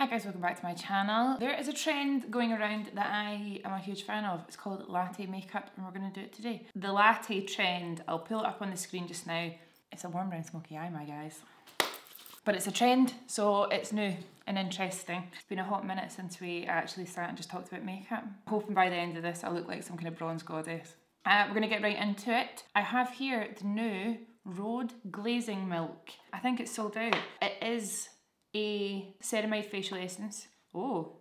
guys, welcome back to my channel. There is a trend going around that I am a huge fan of. It's called latte makeup and we're going to do it today. The latte trend, I'll pull it up on the screen just now. It's a warm brown smoky eye, my guys. But it's a trend, so it's new and interesting. It's been a hot minute since we actually sat and just talked about makeup. Hoping by the end of this I'll look like some kind of bronze goddess. We're going to get right into it. I have here the new Road Glazing Milk. I think it's sold out. It is a ceramide facial essence. Oh.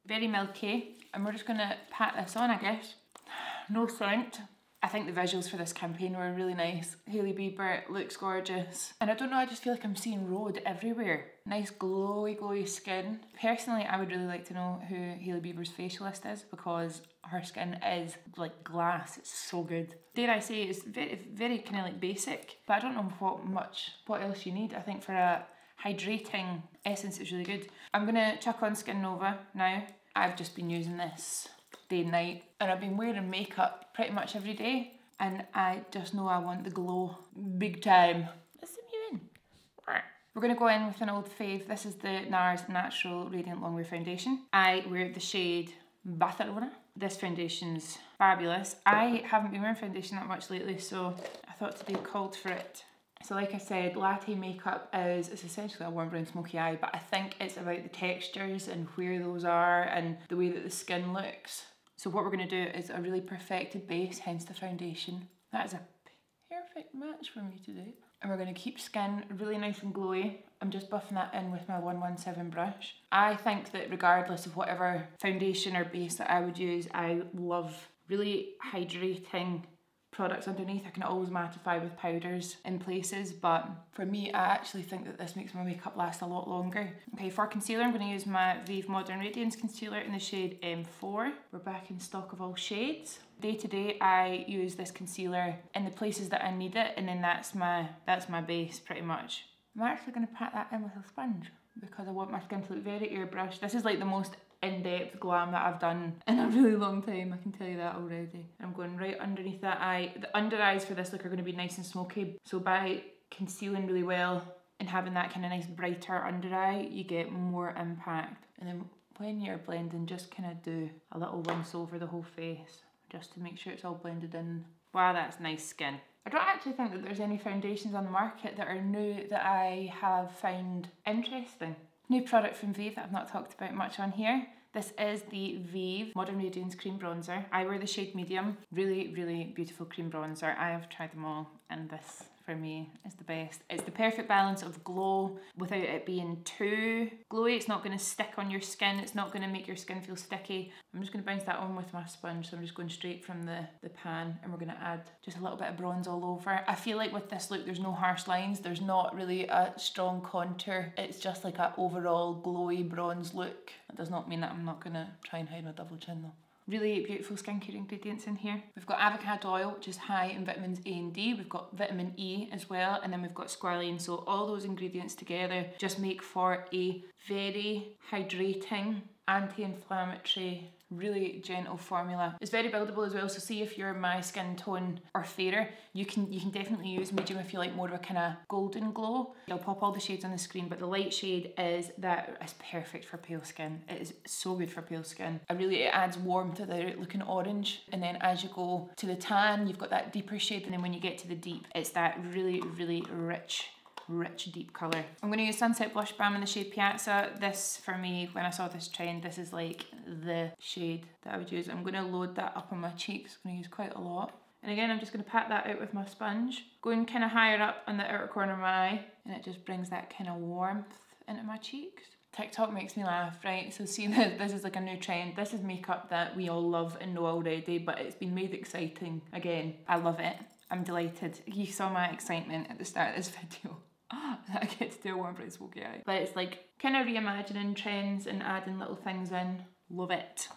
Very milky. And we're just going to pat this on, I guess. No scent. I think the visuals for this campaign were really nice. Hailey Bieber looks gorgeous. And I don't know, I just feel like I'm seeing Road everywhere. Nice glowy skin. Personally, I would really like to know who Hailey Bieber's facialist is because her skin is like glass. It's so good. Dare I say, it's very kind of like basic, but I don't know what else you need. I think for a hydrating essence, it's really good. I'm gonna chuck on Skin Nova now. I've just been using this day and night, and I've been wearing makeup pretty much every day, and I just know I want the glow big time. Let's zoom you in. We're going to go in with an old fave. This is the NARS Natural Radiant Longwear Foundation. I wear the shade Barcelona. This foundation's fabulous. I haven't been wearing foundation that much lately, so I thought today called for it. So like I said, latte makeup it's essentially a warm brown smoky eye, but I think it's about the textures and where those are and the way that the skin looks. So what we're going to do is a really perfected base, hence the foundation. That is a perfect match for me today. And we're going to keep skin really nice and glowy. I'm just buffing that in with my 117 brush. I think that regardless of whatever foundation or base that I would use, I love really hydrating products underneath. I can always mattify with powders in places, but for me, I actually think that this makes my makeup last a lot longer. Okay, for concealer, I'm going to use my Vive Modern Radiance Concealer in the shade M4. We're back in stock of all shades. Day to day, I use this concealer in the places that I need it, and then that's my base pretty much. I'm actually going to pat that in with a sponge because I want my skin to look very airbrushed. This is like the most in-depth glam that I've done in a really long time, I can tell you that already. I'm going right underneath that eye. The under eyes for this look are going to be nice and smoky, so by concealing really well and having that kind of nice brighter under eye, you get more impact. And then when you're blending, just kind of do a little once over the whole face just to make sure it's all blended in. Wow, that's nice skin. I don't actually think that there's any foundations on the market that are new that I have found interesting. New product from Vive that I've not talked about much on here. This is the Vive Modern Radiance Cream Bronzer. I wear the shade medium. Really beautiful cream bronzer. I have tried them all and this for me is the best. It's the perfect balance of glow without it being too glowy. It's not going to stick on your skin. It's not going to make your skin feel sticky. I'm just going to bounce that on with my sponge. So I'm just going straight from the pan and we're going to add just a little bit of bronze all over. I feel like with this look there's no harsh lines. There's not really a strong contour. It's just like an overall glowy bronze look. That does not mean that I'm not going to try and hide my double chin though. Really beautiful skincare ingredients in here. We've got avocado oil, which is high in vitamins A and D. We've got vitamin E as well, and then we've got squalene. So all those ingredients together just make for a very hydrating, anti-inflammatory, really gentle formula. It's very buildable as well, so see if you're my skin tone or fairer, you can definitely use medium if you like more of a kind of golden glow. I'll pop all the shades on the screen, but the light shade is perfect for pale skin. It is so good for pale skin. It adds warmth without it looking orange, and then as you go to the tan, you've got that deeper shade, and then when you get to the deep, it's that really rich deep colour. I'm going to use Sunset Blush Balm in the shade Piazza. This for me, when I saw this trend, this is like the shade that I would use. I'm going to load that up on my cheeks. I'm going to use quite a lot. And again, I'm just going to pat that out with my sponge. Going kind of higher up on the outer corner of my eye, and it just brings that kind of warmth into my cheeks. TikTok makes me laugh, right? So see, this is like a new trend. This is makeup that we all love and know already, but it's been made exciting again. I love it. I'm delighted. You saw my excitement at the start of this video. I get to do a warm brown smoky eye. But it's like kind of reimagining trends and adding little things in. Love it.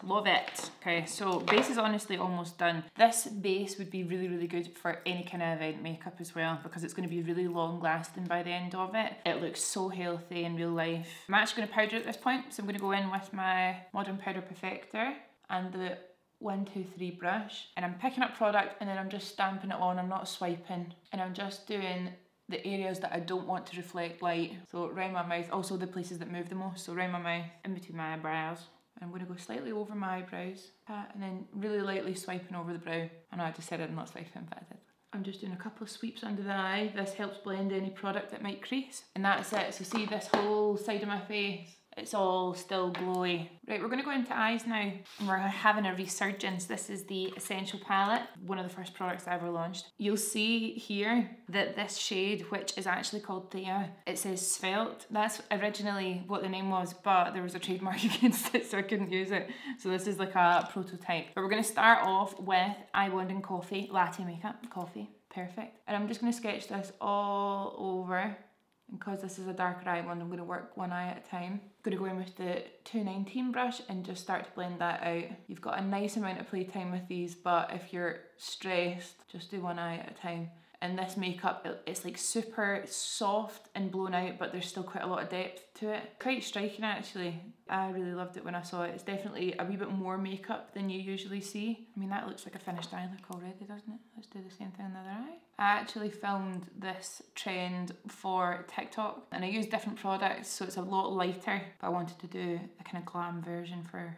Okay, so base is honestly almost done. This base would be really good for any kind of event makeup as well because it's going to be really long lasting by the end of it. It looks so healthy in real life. I'm actually going to powder at this point, so I'm going to go in with my Modern Powder Perfector and the 123 brush, and I'm picking up product and then I'm just stamping it on. I'm not swiping, and I'm just doing the areas that I don't want to reflect light. So around my mouth, also the places that move the most. So around my mouth, in between my eyebrows. I'm going to go slightly over my eyebrows, and then really lightly swiping over the brow. I know I just said I'm not swiping, but I did. I'm just doing a couple of sweeps under the eye. This helps blend any product that might crease. And that's it. So see this whole side of my face? It's all still glowy. Right, we're going to go into eyes now. And we're having a resurgence. This is the Essential palette, one of the first products I ever launched. You'll see here that this shade, which is actually called Thea, it says Svelte. That's originally what the name was, but there was a trademark against it, so I couldn't use it. So this is like a prototype. But we're going to start off with Eye Blend and Coffee, Latte makeup, coffee, perfect. And I'm just going to sketch this all over. And because this is a darker eye blend, I'm going to work one eye at a time. I'm going to go in with the 219 brush and just start to blend that out. You've got a nice amount of playtime with these, but if you're stressed, just do one eye at a time. And this makeup, it's like super soft and blown out, but there's still quite a lot of depth to it. Quite striking actually. I really loved it when I saw it. It's definitely a wee bit more makeup than you usually see. I mean, that looks like a finished eye look already, doesn't it? Let's do the same thing on the other eye. I actually filmed this trend for TikTok and I used different products, so it's a lot lighter, but I wanted to do a kind of glam version for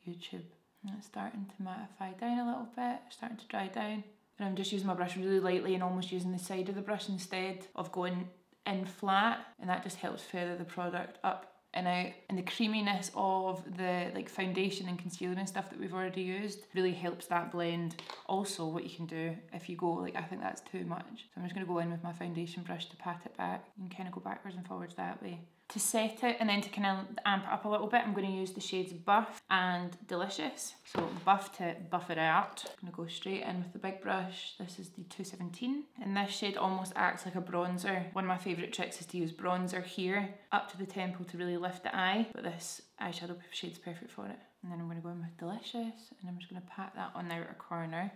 YouTube. And it's starting to mattify down a little bit, starting to dry down. And I'm just using my brush really lightly and almost using the side of the brush instead of going in flat, and that just helps feather the product up and out. And the creaminess of the like foundation and concealer and stuff that we've already used really helps that blend. Also, what you can do if you go like, I think that's too much, so I'm just going to go in with my foundation brush to pat it back and kind of go backwards and forwards that way. To set it and then to kind of amp it up a little bit, I'm going to use the shades Buff and Delicious. So Buff to buff it out. I'm going to go straight in with the big brush. This is the 217. And this shade almost acts like a bronzer. One of my favourite tricks is to use bronzer here up to the temple to really lift the eye. But this eyeshadow shade's perfect for it. And then I'm going to go in with Delicious. And I'm just going to pat that on the outer corner.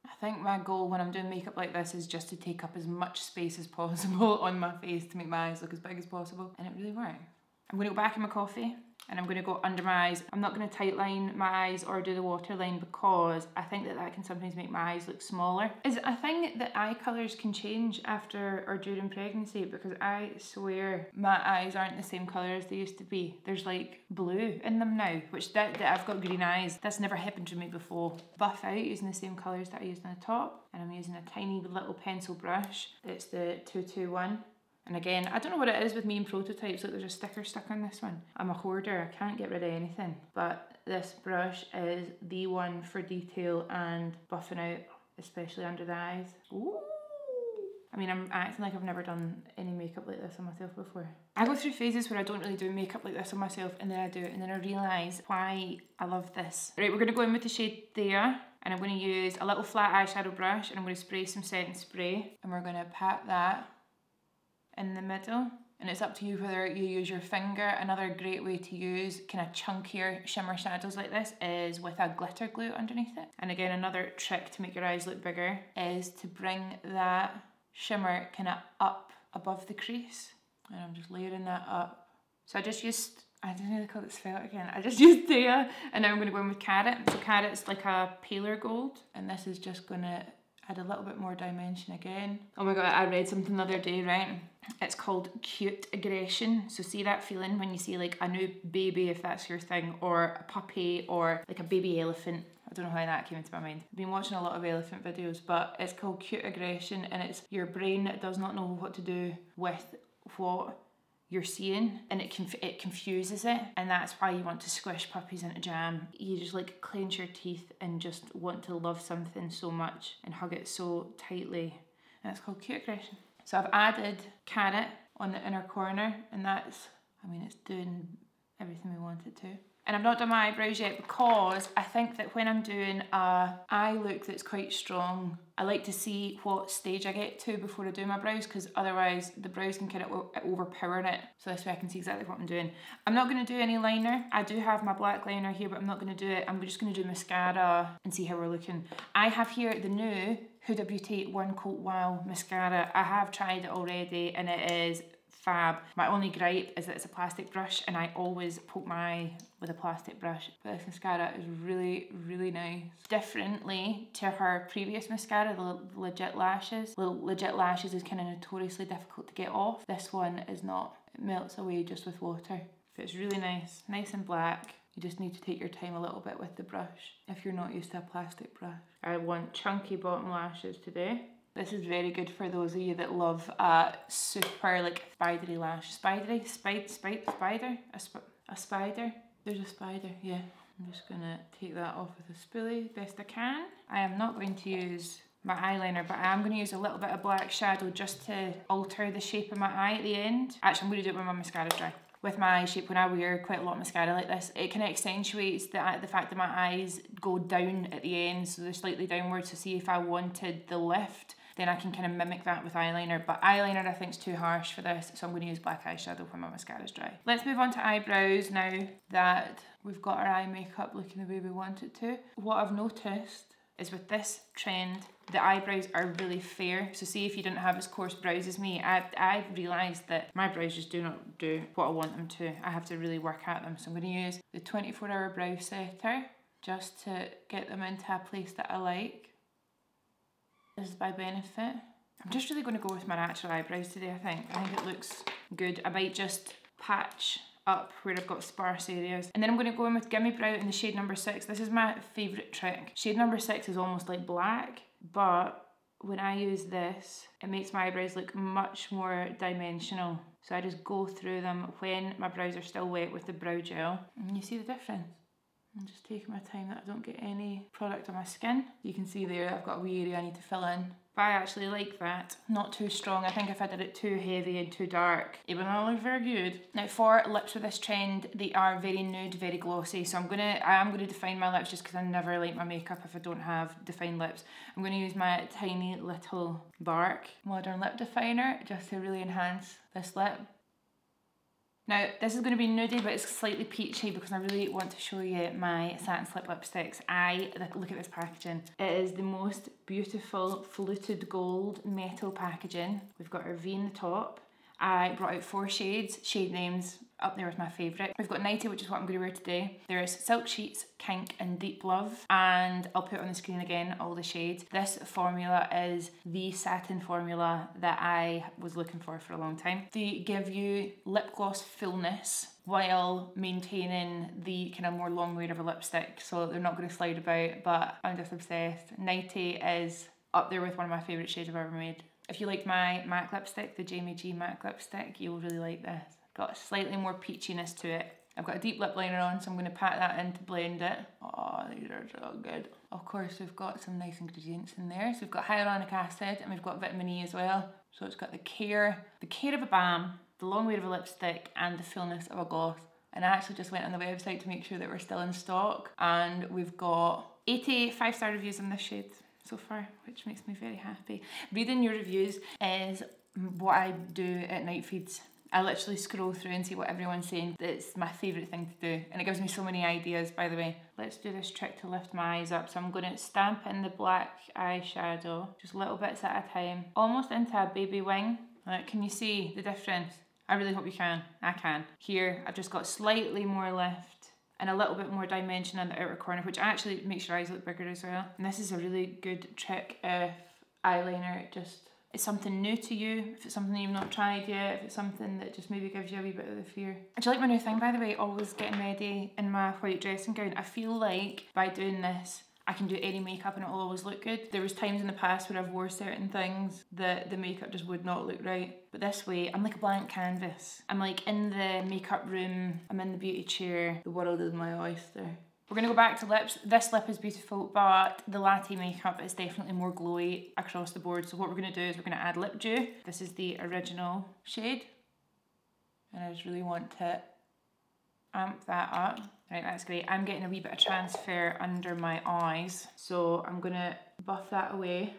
I think my goal when I'm doing makeup like this is just to take up as much space as possible on my face to make my eyes look as big as possible, and it really worked. I'm going to go back in my coffee and I'm going to go under my eyes. I'm not going to tightline my eyes or do the waterline because I think that can sometimes make my eyes look smaller. Is it a thing that eye colours can change after or during pregnancy? Because I swear my eyes aren't the same colour as they used to be. There's like blue in them now, which that I've got green eyes. That's never happened to me before. Buff out using the same colours that I used on the top, and I'm using a tiny little pencil brush. It's the 221. And again, I don't know what it is with me and prototypes, like there's a sticker stuck on this one. I'm a hoarder, I can't get rid of anything. But this brush is the one for detail and buffing out, especially under the eyes. Ooh. I mean, I'm acting like I've never done any makeup like this on myself before. I go through phases where I don't really do makeup like this on myself, and then I do it, and then I realise why I love this. Right, we're going to go in with the shade There, and I'm going to use a little flat eyeshadow brush, and I'm going to spray some setting spray, and we're going to pat that in the middle, and it's up to you whether you use your finger. Another great way to use kind of chunkier shimmer shadows like this is with a glitter glue underneath it. And again, another trick to make your eyes look bigger is to bring that shimmer kind of up above the crease, and I'm just layering that up. So I just used, I didn't really call it Svelte again, I just used Thea, and now I'm going to go in with Carrot. So Carrot's like a paler gold, and this is just going to add a little bit more dimension again. Oh my god, I read something the other day, right? It's called cute aggression. So see that feeling when you see like a new baby, if that's your thing, or a puppy, or like a baby elephant. I don't know how that came into my mind. I've been watching a lot of elephant videos, but it's called cute aggression, and it's your brain that does not know what to do with what you're seeing, and it confuses it, and that's why you want to squish puppies into jam. You just like clench your teeth and just want to love something so much and hug it so tightly, and it's called cute aggression. So I've added Carrot on the inner corner, and that's, I mean, it's doing everything we want it to. And I've not done my eyebrows yet because I think that when I'm doing a eye look that's quite strong, I like to see what stage I get to before I do my brows, because otherwise the brows can kind of overpower it. So this way I can see exactly what I'm doing. I'm not going to do any liner. I do have my black liner here, but I'm not going to do it. I'm just going to do mascara and see how we're looking. I have here the new Huda Beauty One Coat Wow mascara. I have tried it already and it is fab. My only gripe is that it's a plastic brush and I always poke my eye with a plastic brush. But this mascara is really, really nice. Differently to her previous mascara, the Legit Lashes. The Legit Lashes is kind of notoriously difficult to get off. This one is not. It melts away just with water. But it's really nice. Nice and black. You just need to take your time a little bit with the brush if you're not used to a plastic brush. I want chunky bottom lashes today. This is very good for those of you that love a super like spidery lash. Spidery? Spider? A spider? There's a spider, yeah. I'm just gonna take that off with a spoolie best I can. I am not going to use my eyeliner, but I am going to use a little bit of black shadow just to alter the shape of my eye at the end. Actually, I'm going to do it when my mascara's dry. With my eye shape, when I wear quite a lot of mascara like this, it kind of accentuates the fact that my eyes go down at the end, so they're slightly downwards. So see, if I wanted the lift, then I can kind of mimic that with eyeliner. But eyeliner I think is too harsh for this, so I'm going to use black eyeshadow when my mascara's dry. Let's move on to eyebrows now that we've got our eye makeup looking the way we want it to. What I've noticed is with this trend, the eyebrows are really fair. So see, if you didn't have as coarse brows as me, I've realised that my brows just do not do what I want them to. I have to really work at them. So I'm going to use the 24-hour brow setter just to get them into a place that I like. This is by Benefit. I'm just really going to go with my natural eyebrows today, I think. I think it looks good. I might just patch up where I've got sparse areas. And then I'm going to go in with Gimme Brow in the shade number 6. This is my favourite trick. Shade number 6 is almost like black, but when I use this, it makes my eyebrows look much more dimensional. So I just go through them when my brows are still wet with the brow gel. And you see the difference. I'm just taking my time that I don't get any product on my skin. You can see there I've got a wee area I need to fill in. But I actually like that. Not too strong. I think if I did it too heavy and too dark, it would not look very good. Now for lips with this trend, they are very nude, very glossy. So I am gonna define my lips just because I never like my makeup if I don't have defined lips. I'm gonna use my tiny little Bark Modern Lip Definer just to really enhance this lip. Now, this is going to be nudie, but it's slightly peachy because I really want to show you my satin slip lipsticks. Look at this packaging. It is the most beautiful fluted gold metal packaging. We've got our V in the top. I brought out 4 shades, shade names up there with my favourite. We've got 90, which is what I'm going to wear today. There's Silk Sheets, Kink and Deep Love. And I'll put on the screen again all the shades. This formula is the satin formula that I was looking for a long time. They give you lip gloss fullness while maintaining the kind of more long wear of a lipstick. So they're not going to slide about, but I'm just obsessed. 90 is up there with one of my favourite shades I've ever made. If you like my MAC lipstick, the Jamie G MAC lipstick, you'll really like this. Got slightly more peachiness to it. I've got a deep lip liner on, so I'm going to pat that in to blend it. Oh, these are so good. Of course, we've got some nice ingredients in there. So we've got hyaluronic acid and we've got vitamin E as well. So it's got the care of a balm, the long wear of a lipstick, and the fullness of a gloss. And I actually just went on the website to make sure that we're still in stock. And we've got 80 5-star reviews on this shade so far, which makes me very happy. Reading your reviews is what I do at night feeds. I literally scroll through and see what everyone's saying. It's my favourite thing to do, and it gives me so many ideas, by the way. Let's do this trick to lift my eyes up. So I'm going to stamp in the black eyeshadow, just little bits at a time, almost into a baby wing. Can you see the difference? I really hope you can. I can. Here, I've just got slightly more lift and a little bit more dimension on the outer corner, which actually makes your eyes look bigger as well. And this is a really good trick if eyeliner it's something new to you, if it's something you've not tried yet, if it's something that just maybe gives you a wee bit of the fear. Do you like my new thing, by the way, always getting ready in my white dressing gown? I feel like by doing this, I can do any makeup and it'll always look good. There was times in the past where I've wore certain things that the makeup just would not look right. But this way, I'm like a blank canvas. I'm like in the makeup room, I'm in the beauty chair, the world is my oyster. We're going to go back to lips. This lip is beautiful, but the Latte makeup is definitely more glowy across the board. So what we're going to do is we're going to add Lip Dew. This is the original shade. And I just really want to amp that up. Right, that's great. I'm getting a wee bit of transfer under my eyes. So I'm going to buff that away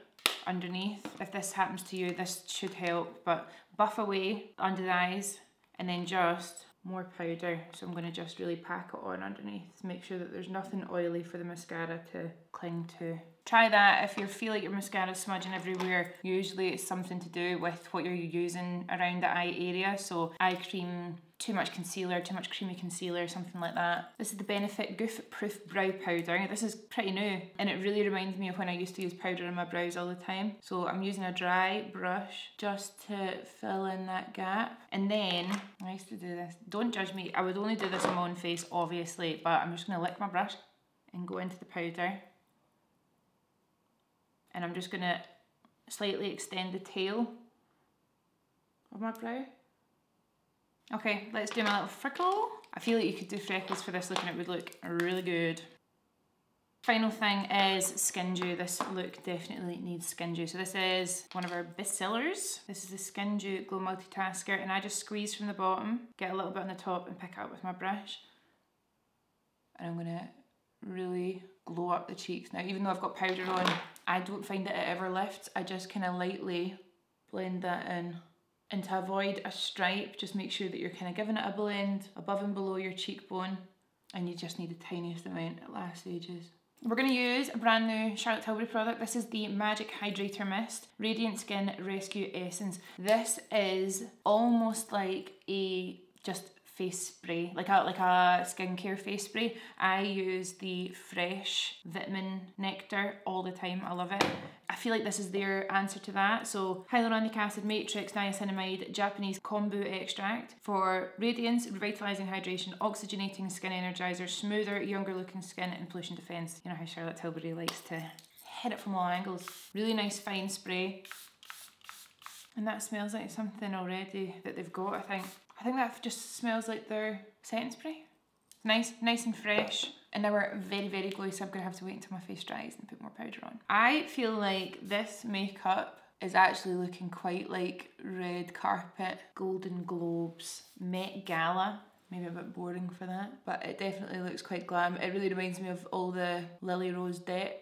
underneath. If this happens to you, this should help. But buff away under the eyes and then just more powder. So I'm going to just really pack it on underneath to make sure that there's nothing oily for the mascara to cling to. try that if you feel like your mascara's smudging everywhere. Usually it's something to do with what you're using around the eye area. So eye cream, too much concealer, too much creamy concealer, something like that. This is the Benefit Goof Proof Brow Powder. This is pretty new and it really reminds me of when I used to use powder on my brows all the time. So I'm using a dry brush just to fill in that gap. And then, I used to do this. Don't judge me. I would only do this on my own face, obviously, but I'm just going to lick my brush and go into the powder. And I'm just going to slightly extend the tail of my brow. Okay, let's do my little freckle. I feel like you could do freckles for this look and it would look really good. Final thing is Skin Dew. This look definitely needs Skin Dew. So this is one of our best sellers. This is the Skin Dew Glow Multitasker, and I just squeeze from the bottom, get a little bit on the top and pick it up with my brush. And I'm gonna really glow up the cheeks. Now, even though I've got powder on, I don't find that it ever lifts. I just kind of lightly blend that in. And to avoid a stripe, just make sure that you're kind of giving it a blend above and below your cheekbone. And you just need the tiniest amount at last stages. We're going to use a brand new Charlotte Tilbury product. This is the Magic Hydrator Mist Radiant Skin Rescue Essence. This is almost like a just face spray, like a skincare face spray. I use the Fresh Vitamin Nectar all the time. I love it. I feel like this is their answer to that. So hyaluronic acid, matrix, niacinamide, Japanese kombu extract for radiance, revitalizing hydration, oxygenating skin energizer, smoother, younger looking skin, and pollution defense. You know how Charlotte Tilbury likes to hit it from all angles. Really nice fine spray. And that smells like something already that they've got, I think. I think that just smells like their setting spray. Nice and fresh. And now we're very, very glowy, so I'm gonna have to wait until my face dries and put more powder on. I feel like this makeup is actually looking quite like red carpet, Golden Globes, Met Gala. Maybe a bit boring for that, but it definitely looks quite glam. It really reminds me of all the Lily Rose Depp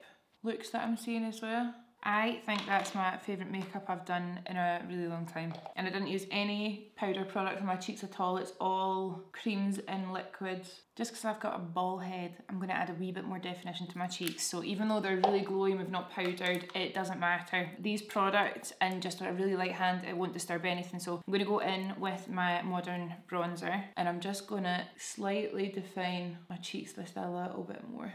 looks that I'm seeing as well. I think that's my favourite makeup I've done in a really long time. And I didn't use any powder product on my cheeks at all. It's all creams and liquids. Just because I've got a ball head, I'm going to add a wee bit more definition to my cheeks. So even though they're really glowy and we've not powdered, it doesn't matter. These products and just a really light hand, it won't disturb anything. So I'm going to go in with my Modern bronzer and I'm just going to slightly define my cheeks just a little bit more.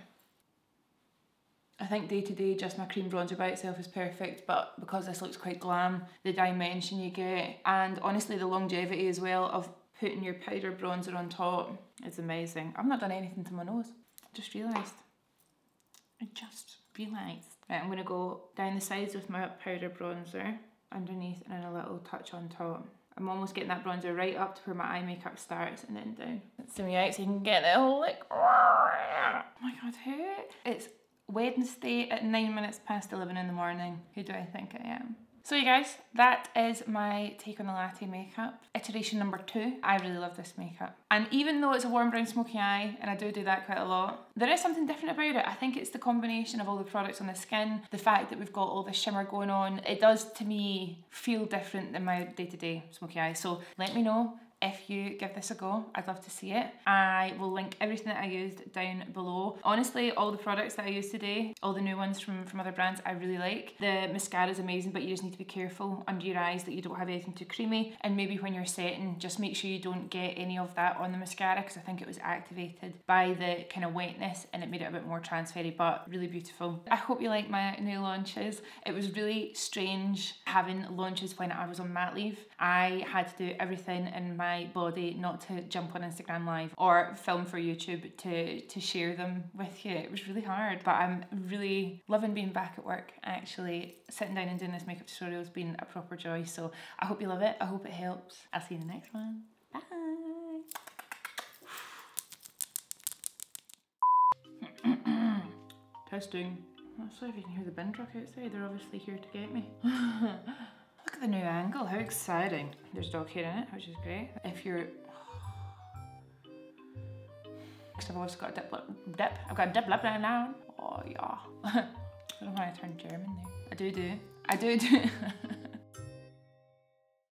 I think day to day just my cream bronzer by itself is perfect, but because this looks quite glam, the dimension you get and honestly the longevity as well of putting your powder bronzer on top is amazing. I've not done anything to my nose. I just realised. Right, I'm going to go down the sides with my powder bronzer underneath and then a little touch on top. I'm almost getting that bronzer right up to where my eye makeup starts and then down. Let's zoom you out so you can get the whole like, oh my god, who? It's Wednesday at 11:09 in the morning. Who do I think I am? So you guys, that is my take on the Latte makeup. Iteration number 2. I really love this makeup. And even though it's a warm brown smoky eye, and I do that quite a lot, there is something different about it. I think it's the combination of all the products on the skin, the fact that we've got all this shimmer going on. It does, to me, feel different than my day-to-day smoky eye. So let me know if you give this a go. I'd love to see it. I will link everything that I used down below. Honestly, all the products that I used today, all the new ones from other brands, I really like. The mascara is amazing, but you just need to be careful under your eyes that you don't have anything too creamy, and maybe when you're setting, just make sure you don't get any of that on the mascara because I think it was activated by the kind of wetness and it made it a bit more transfery, but really beautiful. I hope you like my new launches. It was really strange having launches when I was on mat leave. I had to do everything in my body not to jump on Instagram Live or film for YouTube to share them with you. It was really hard, but I'm really loving being back at work. Actually, sitting down and doing this makeup tutorial has been a proper joy, so I hope you love it. I hope it helps. I'll see you in the next one. Bye! Testing. I'm sorry if you can hear the bin truck outside. They're obviously here to get me. Look at the new angle, how exciting. There's dog hair in it, which is great. If you're... Next I've also got a dip. I've got a dip lip now. Oh yeah. I don't know why I turned German there. I do.